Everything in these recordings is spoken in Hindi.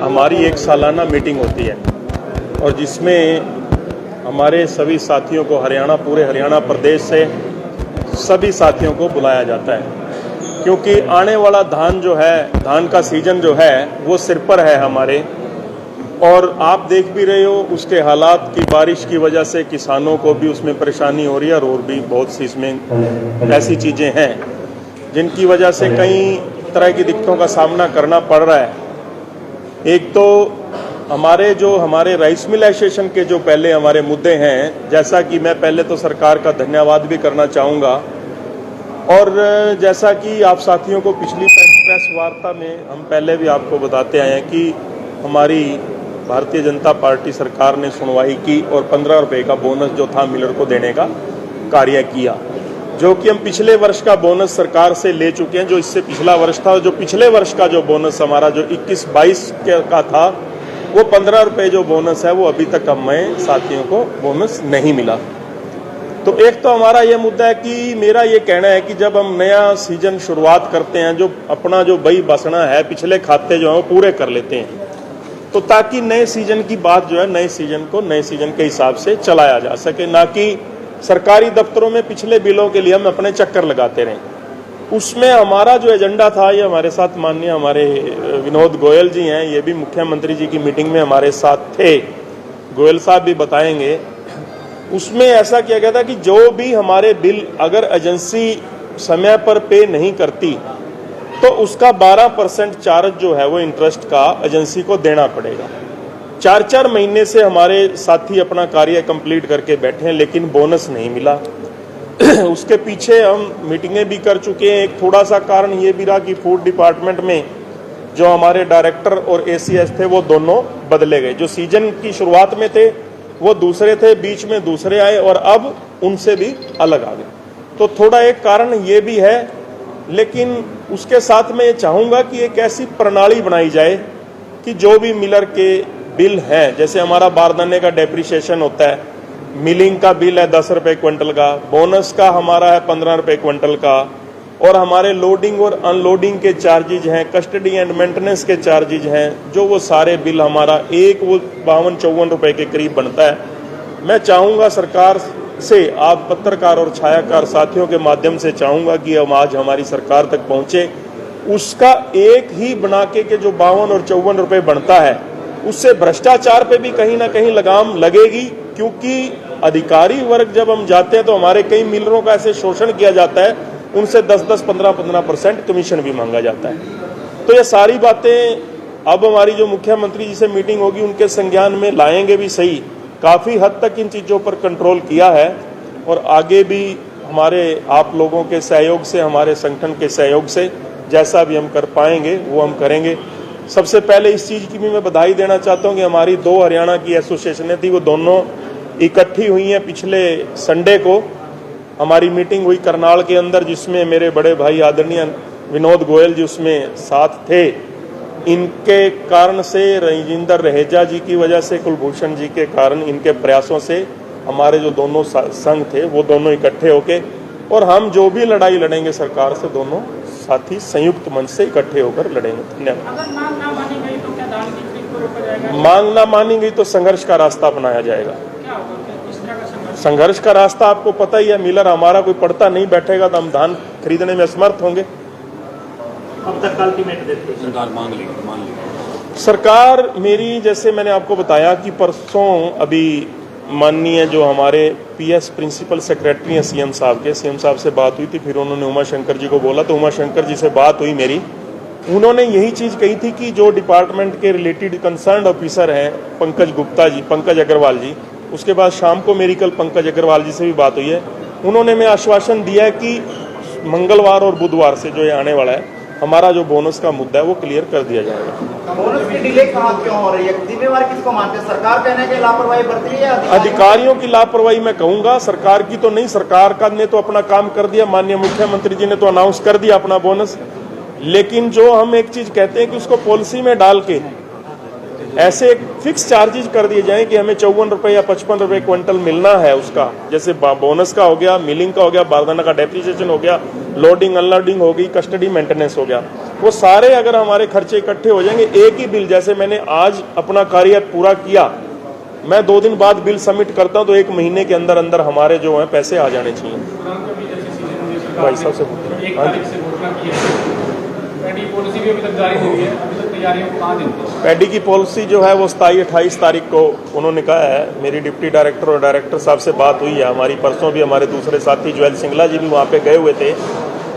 हमारी एक सालाना मीटिंग होती है और जिसमें हमारे सभी साथियों को पूरे हरियाणा प्रदेश से सभी साथियों को बुलाया जाता है, क्योंकि आने वाला धान का सीजन जो है वो सिर पर है हमारे। और आप देख भी रहे हो उसके हालात की, बारिश की वजह से किसानों को भी उसमें परेशानी हो रही है और भी बहुत सी इसमें ऐसी चीज़ें हैं जिनकी वजह से कई तरह की दिक्कतों का सामना करना पड़ रहा है। एक तो हमारे राइस मिल एसोसिएशन के जो पहले हमारे मुद्दे हैं, जैसा कि मैं पहले तो सरकार का धन्यवाद भी करना चाहूँगा, और जैसा कि आप साथियों को पिछली प्रेस वार्ता में हम पहले भी आपको बताते आए हैं कि हमारी भारतीय जनता पार्टी सरकार ने सुनवाई की और 15 रुपये का बोनस जो था मिलर को देने का कार्य किया, जो कि हम पिछले वर्ष का बोनस सरकार से ले चुके हैं। जो इससे पिछला वर्ष था, जो पिछले वर्ष का जो बोनस हमारा जो 21-22 का था, वो 15 रुपये जो बोनस है वो अभी तक हमें साथियों को बोनस नहीं मिला। तो एक तो हमारा ये मुद्दा है कि मेरा ये कहना है कि जब हम नया सीजन शुरुआत करते हैं, जो अपना जो बही बसना है, पिछले खाते जो है वो पूरे कर लेते हैं, तो ताकि नए सीजन की बात जो है नए सीजन के हिसाब से चलाया जा सके, ना कि सरकारी दफ्तरों में पिछले बिलों के लिए हम अपने चक्कर लगाते रहें। उसमें हमारा जो एजेंडा था, ये हमारे साथ माननीय हमारे विनोद गोयल जी हैं, ये भी मुख्यमंत्री जी की मीटिंग में हमारे साथ थे, गोयल साहब भी बताएंगे। उसमें ऐसा किया गया था कि जो भी हमारे बिल अगर एजेंसी समय पर पे नहीं करती तो उसका 12% चार्ज जो है वो इंटरेस्ट का एजेंसी को देना पड़ेगा। 4-4 महीने से हमारे साथी अपना कार्य कंप्लीट करके बैठे हैं, लेकिन बोनस नहीं मिला। उसके पीछे हम मीटिंगें भी कर चुके हैं। एक थोड़ा सा कारण ये भी रहा कि फूड डिपार्टमेंट में जो हमारे डायरेक्टर और एसीएस थे वो दोनों बदले गए। जो सीजन की शुरुआत में थे वो दूसरे थे, बीच में दूसरे आए और अब उनसे भी अलग आ गए। तो थोड़ा एक कारण ये भी है, लेकिन उसके साथ में ये चाहूँगा कि एक ऐसी प्रणाली बनाई जाए कि जो भी मिलर के बिल हैं, जैसे हमारा बारदाने का डेप्रिसिएशन होता है, मिलिंग का बिल है 10 रुपये क्विंटल का, बोनस का हमारा है 15 रुपये क्विंटल का, और हमारे लोडिंग और अनलोडिंग के चार्जेज हैं, कस्टडी एंड मेंटेनेंस के चार्जेज हैं, जो वो सारे बिल हमारा वो 52-54 रुपये के करीब बनता है। मैं चाहूँगा सरकार से, आप पत्रकार और छायाकार साथियों के माध्यम से चाहूँगा कि हम आज हमारी सरकार तक पहुँचे, उसका एक ही बना के जो 52 और 54 रुपये बनता है, उससे भ्रष्टाचार पे भी कहीं ना कहीं लगाम लगेगी। क्योंकि अधिकारी वर्ग जब हम जाते हैं तो हमारे कई मिलरों का ऐसे शोषण किया जाता है, उनसे 10-10, 15-15% कमीशन भी मांगा जाता है। तो ये सारी बातें अब हमारी जो मुख्यमंत्री जी से मीटिंग होगी उनके संज्ञान में लाएंगे भी सही। काफ़ी हद तक इन चीज़ों पर कंट्रोल किया है और आगे भी हमारे आप लोगों के सहयोग से, हमारे संगठन के सहयोग से जैसा भी हम कर पाएंगे वो हम करेंगे। सबसे पहले इस चीज़ की भी मैं बधाई देना चाहता हूँ कि हमारी 2 हरियाणा की एसोसिएशनें थी, वो दोनों इकट्ठी हुई हैं। पिछले संडे को हमारी मीटिंग हुई करनाल के अंदर, जिसमें मेरे बड़े भाई आदरणीय विनोद गोयल जी उसमें साथ थे। इनके कारण से, रजिंदर रहेजा जी की वजह से, कुलभूषण जी के कारण, इनके प्रयासों से हमारे जो दोनों संघ थे वो दोनों इकट्ठे होके, और हम जो भी लड़ाई लड़ेंगे सरकार से, दोनों साथी संयुक्त मंच से इकट्ठे होकर लड़ेंगे। धन्यवाद। अगर मांग ना मानी गई तो क्या धान की खरीद को रोका जाएगा? मांग ना मानी गई तो संघर्ष का रास्ता अपनाया जाएगा। क्या होगा इस तरह का संघर्ष का रास्ता आपको पता ही है, मिलर हमारा कोई पड़ता नहीं बैठेगा तो हम धान खरीदने में असमर्थ होंगे। अब तक अल्टीमेट देते सरकार मान ली। सरकार मेरी, जैसे मैंने आपको बताया कि परसों अभी माननीय जो हमारे पीएस प्रिंसिपल सेक्रेटरी हैं सीएम साहब से बात हुई थी। फिर उन्होंने उमा शंकर जी को बोला, तो उमा शंकर जी से बात हुई मेरी, उन्होंने यही चीज़ कही थी कि जो डिपार्टमेंट के रिलेटेड कंसर्न ऑफिसर हैं पंकज अग्रवाल जी, उसके बाद शाम को मेरी कल पंकज अग्रवाल जी से भी बात हुई है। उन्होंने मैं आश्वासन दिया है कि मंगलवार और बुधवार से जो ये आने वाला है, हमारा जो बोनस का मुद्दा है वो क्लियर कर दिया जाएगा। बोनस की डिले कहाँ क्यों हो रही है? जिम्मेवार किसको मानते हैं? सरकार कहने की लापरवाही बरत रही है? अधिकारियों की लापरवाही मैं कहूंगा, सरकार की तो नहीं। सरकार का ने तो अपना काम कर दिया, माननीय मुख्यमंत्री जी ने तो अनाउंस कर दिया अपना बोनस, लेकिन जो हम एक चीज कहते हैं कि उसको पॉलिसी में डाल के ऐसे फिक्स चार्जेज कर दिए जाएं कि हमें 54 रुपये या 55 रुपये क्विंटल मिलना है उसका, जैसे बोनस का हो गया, मिलिंग का हो गया, बारदाना का डेप्रिसिएशन हो गया, लोडिंग अनलोडिंग हो गई, कस्टडी मेंटेनेंस हो गया, वो सारे अगर हमारे खर्चे इकट्ठे हो जाएंगे, एक ही बिल, जैसे मैंने आज अपना कार्य पूरा किया, मैं 2 दिन बाद बिल सबमिट करता हूं तो 1 महीने के अंदर अंदर हमारे जो है पैसे आ जाने चाहिए। भाई साहब से पैडी की पॉलिसी जो है वो 27-28 तारीख को उन्होंने कहा है। मेरी डिप्टी डायरेक्टर और डायरेक्टर साहब से बात हुई है हमारी, परसों भी हमारे दूसरे साथी ज्वेल सिंगला जी भी वहाँ पे गए हुए थे,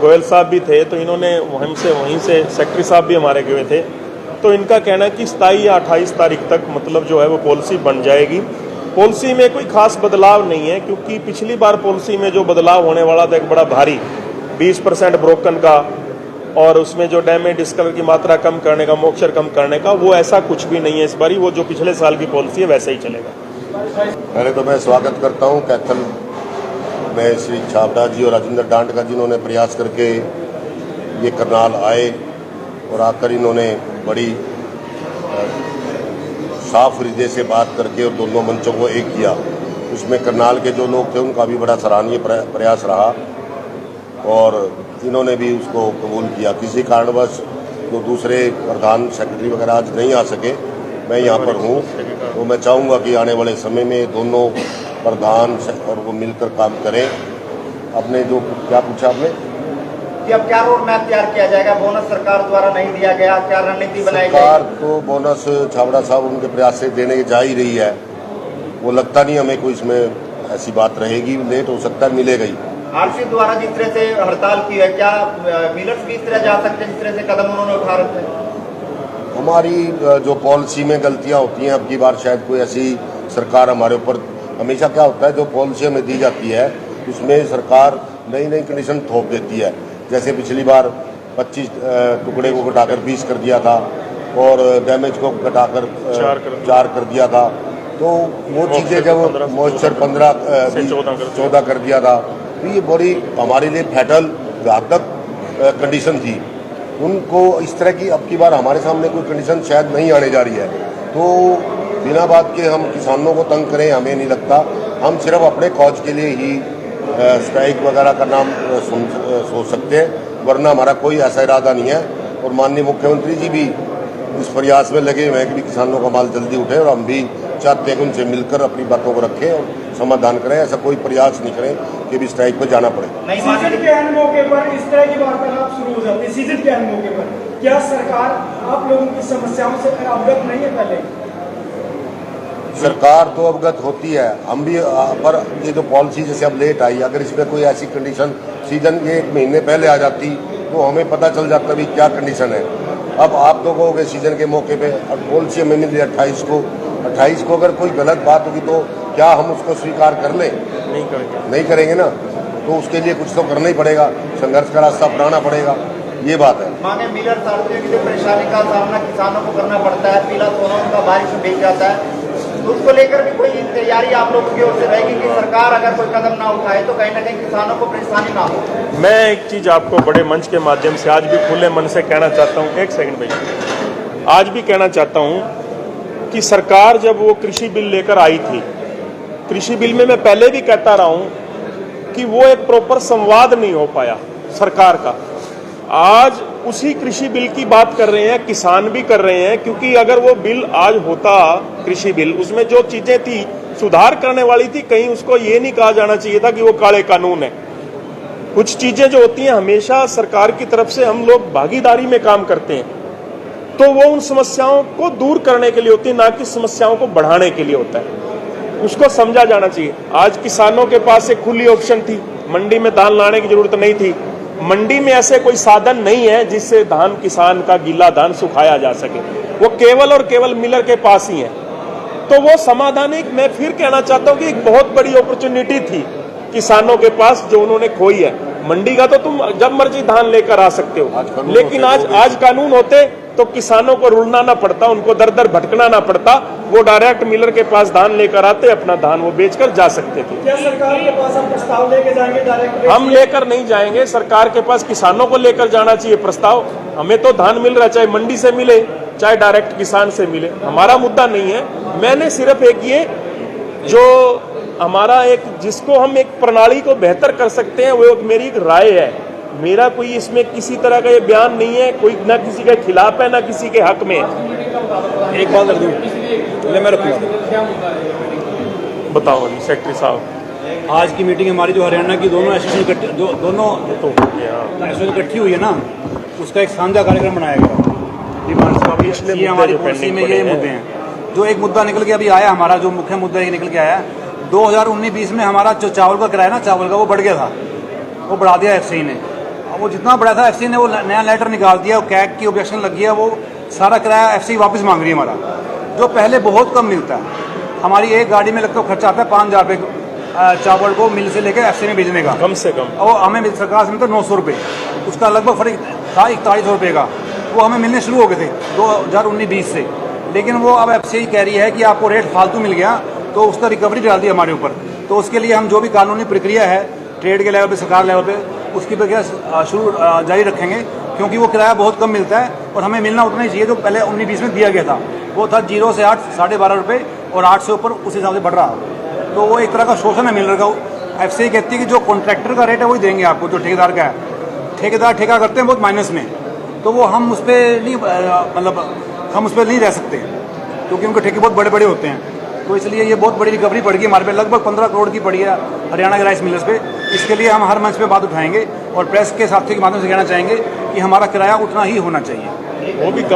गोयल साहब भी थे, तो इन्होंने वहीं से सेक्रेटरी साहब भी हमारे गए हुए थे, तो इनका कहना है कि 27 या 28 तारीख तक मतलब जो है वो पॉलिसी बन जाएगी। पॉलिसी में कोई खास बदलाव नहीं है, क्योंकि पिछली बार पॉलिसी में जो बदलाव होने वाला था एक बड़ा भारी 20% ब्रोकन का, और उसमें जो डैमेज डिस्कलर की मात्रा कम करने का, मॉइस्चर कम करने का, वो ऐसा कुछ भी नहीं है इस बारी। वो जो पिछले साल की पॉलिसी है वैसे ही चलेगा। पहले तो मैं स्वागत करता हूं कैथल में श्री छाबड़ा जी और राजेंद्र डांट का, जिन्होंने प्रयास करके ये करनाल आए और आकर इन्होंने बड़ी साफ हृदय से बात करके और दोनों मंचों को एक किया। उसमें करनाल के जो लोग थे उनका भी बड़ा सराहनीय प्रयास रहा और इन्होंने भी उसको कबूल किया। किसी कारणवश जो दूसरे प्रधान सेक्रेटरी वगैरह आज नहीं आ सके, मैं यहाँ पर हूँ, तो मैं चाहूँगा कि आने वाले समय में दोनों प्रधान और वो मिलकर काम करें। अपने जो क्या पूछा आपने कि अब क्या रोड मैप तैयार किया जाएगा? बोनस सरकार द्वारा नहीं दिया गया, क्या रणनीति बनाई सरकार तो बोनस छाबड़ा साहब उनके प्रयास से देने जा ही रही है। वो लगता नहीं हमें कोई इसमें ऐसी बात रहेगी, लेट हो सकता है, मिलेगा ही। आरसी द्वारा जिस तरह से हड़ताल की है, क्या मिलर्स भी इस तरह जा सकते हैं जिस तरह से कदम उन्होंने उठा रखे हैं? हमारी जो पॉलिसी में गलतियां होती हैं, अब की बार शायद कोई ऐसी सरकार हमारे ऊपर, हमेशा क्या होता है जो पॉलिसी हमें दी जाती है उसमें सरकार नई नई कंडीशन थोप देती है। जैसे पिछली बार 25 टुकड़े को घटाकर 20 कर दिया था और डैमेज को घटाकर 4 कर दिया था, तो वो चीज़ें जब मॉइस्चर 14 कर दिया था, तो ये बड़ी हमारे लिए फैटल घातक कंडीशन थी। उनको इस तरह की अब की बार हमारे सामने कोई कंडीशन शायद नहीं आने जा रही है, तो बिना बात के हम किसानों को तंग करें हमें नहीं लगता। हम सिर्फ अपने कॉज के लिए ही स्ट्राइक वगैरह का नाम सोच सकते हैं, वरना हमारा कोई ऐसा इरादा नहीं है। और माननीय मुख्यमंत्री जी भी इस प्रयास में लगे हुए हैं कि किसानों का माल जल्दी उठे, और हम भी चाहते हैं कि उनसे मिलकर अपनी बातों को रखें और समाधान करें। ऐसा कोई प्रयास नहीं करें कि भी स्ट्राइक पर जाना पड़े। सीजन के अन्य मौके पर इस तरह की वार्तालाप शुरू हो जाती है। सीजन के अन्य मौके पर क्या सरकार आप लोगों की समस्याओं से अवगत नहीं है? पहले सरकार तो अवगत होती है, हम भी, पर ये जो पॉलिसी जैसे अब लेट आई, अगर इसमें कोई ऐसी कंडीशन सीजन के 1 महीने पहले आ जाती तो हमें पता चल जाता भी क्या कंडीशन है। अब आप तो कहोगे सीजन के मौके पे, अब पॉलिसी हमें मिली 28 को अगर कोई गलत बात होगी तो क्या हम उसको स्वीकार कर लें? नहीं करेंगे ना, तो उसके लिए कुछ तो करना ही पड़ेगा, संघर्ष का रास्ता अपनाना पड़ेगा, ये बात है। मांगे मिलर साथियों की जो परेशानी का सामना किसानों को करना पड़ता है, पीला सोना उनका बारिश में भीग जाता है, तो उसको लेकर भी कोई तैयारी आप लोगों की ओर से रहेगी कि सरकार अगर कोई कदम ना उठाए तो कहीं ना कहीं किसानों को परेशानी ना हो? मैं एक चीज आपको बड़े मंच के माध्यम से आज भी खुले मन से कहना चाहता हूं, एक सेकंड भाई, आज भी कहना चाहता हूं कि सरकार जब वो कृषि बिल लेकर आई थी, कृषि बिल में मैं पहले भी कहता रहा हूं कि वो एक प्रॉपर संवाद नहीं हो पाया सरकार का। आज उसी कृषि बिल की बात कर रहे हैं, किसान भी कर रहे हैं, क्योंकि अगर वो बिल आज होता कृषि बिल, उसमें जो चीजें थी सुधार करने वाली थी, कहीं उसको ये नहीं कहा जाना चाहिए था कि वो काले कानून है। कुछ चीजें जो होती हैं हमेशा सरकार की तरफ से हम लोग भागीदारी में काम करते हैं, तो वो उन समस्याओं को दूर करने के लिए होती है, ना कि समस्याओं को बढ़ाने के लिए होता है। उसको समझा जाना चाहिए। आज किसानों के पास एक खुली ऑप्शन थी, मंडी में धान लाने की जरूरत नहीं थी। मंडी में ऐसे कोई साधन नहीं है जिससे धान, किसान का गीला धान सुखाया जा सके, वो केवल और केवल मिलर के पास ही है। तो वो समाधान एक, मैं फिर कहना चाहता हूं कि एक बहुत बड़ी अपॉर्चुनिटी थी किसानों के पास जो उन्होंने खोई है। मंडी का तो तुम जब मर्जी धान लेकर आ सकते हो, लेकिन आज कानून होते तो किसानों को रुलना ना पड़ता, उनको दर दर भटकना ना पड़ता, वो डायरेक्ट मिलर के पास धान लेकर आते, अपना धान वो बेचकर जा सकते थे। क्या सरकार के पास आप प्रस्ताव लेके जाएंगे डायरेक्ट? हम लेकर नहीं जाएंगे, सरकार के पास किसानों को लेकर जाना चाहिए प्रस्ताव। हमें तो धान मिल रहा है, चाहे मंडी से मिले चाहे डायरेक्ट किसान से मिले, हमारा मुद्दा नहीं है। मैंने सिर्फ एक ये जो हमारा एक, जिसको हम एक प्रणाली को बेहतर कर सकते हैं, वो मेरी एक राय है मेरा कोई इसमें किसी तरह का ये बयान नहीं है, कोई ना किसी के खिलाफ है ना किसी के हक में। एक बात रख दूं, ले मैं रखूँगा। बताओ अली सेक्रेटरी साहब। आज की मीटिंग हमारी जो हरियाणा की दोनों एसोसिएशन दोनों तो हो गया एसोसिएशन इकट्ठी हुई है ना, उसका एक साझा कार्यक्रम बनाया गया। डिमांड्स का भी पिछले ये हमारी मुद्दे जो पॉलिसी में pending ये पड़े मुद्दे हैं। जो एक मुद्दा निकल के अभी आया, हमारा जो मुख्य मुद्दा ये निकल के आया 2019-20 में हमारा जो चावल का किराया ना, चावल का वो बढ़ गया था, वो बढ़ा दिया एफसीआई ने। अब वो जितना बढ़ा था एफसीआई ने वो नया लेटर निकाल दिया, कैग की ऑब्जेक्शन लग गया, वो सारा किराया एफसीआई वापस मांग रही है हमारा, जो पहले बहुत कम मिलता है। हमारी एक गाड़ी में लगता खर्चा आता है 5,000 रुपये चावल को मिल से लेकर एफसीआई में भेजने का, कम से कम। और हमें सरकार से मिलता 900 रुपये, उसका लगभग फर्क था 4100 रुपये का। वो हमें मिलने शुरू हो गए थे 2019-20 से, लेकिन वो अब एफसीआई कह रही है कि आपको रेट फालतू मिल गया, तो उसका रिकवरी डाल दी हमारे ऊपर। तो उसके लिए हम जो भी कानूनी प्रक्रिया है ट्रेड के लेवल पे, सरकार लेवल पे, उसकी प्रक्रिया शुरू जारी रखेंगे, क्योंकि वो किराया बहुत कम मिलता है और हमें मिलना उतना ही चाहिए जो पहले 19-20 में दिया गया था। वो था 0 से 8 12.5 रुपये, और 8 से ऊपर उस हिसाब से बढ़ रहा। तो वो एक तरह का शोषण है मिल रहा है। एफसीआई कहती है कि जो कॉन्ट्रैक्टर का रेट है वही देंगे आपको, जो ठेकेदार का है। ठेकेदार ठेका करते हैं बहुत माइनस में, तो वो हम उस पर नहीं, मतलब हम उस पर नहीं रह सकते, क्योंकि उनके ठेके बहुत बड़े बड़े होते हैं। तो इसलिए ये बहुत बड़ी रिकवरी पड़ गई हमारे पे, लगभग 15 करोड़ की पड़ी है हरियाणा के राइस मिलर्स पे। इसके लिए हम हर मंच पे बात उठाएंगे और प्रेस के साथियों के माध्यम से कहना चाहेंगे कि हमारा किराया उतना ही होना चाहिए, वो भी कम।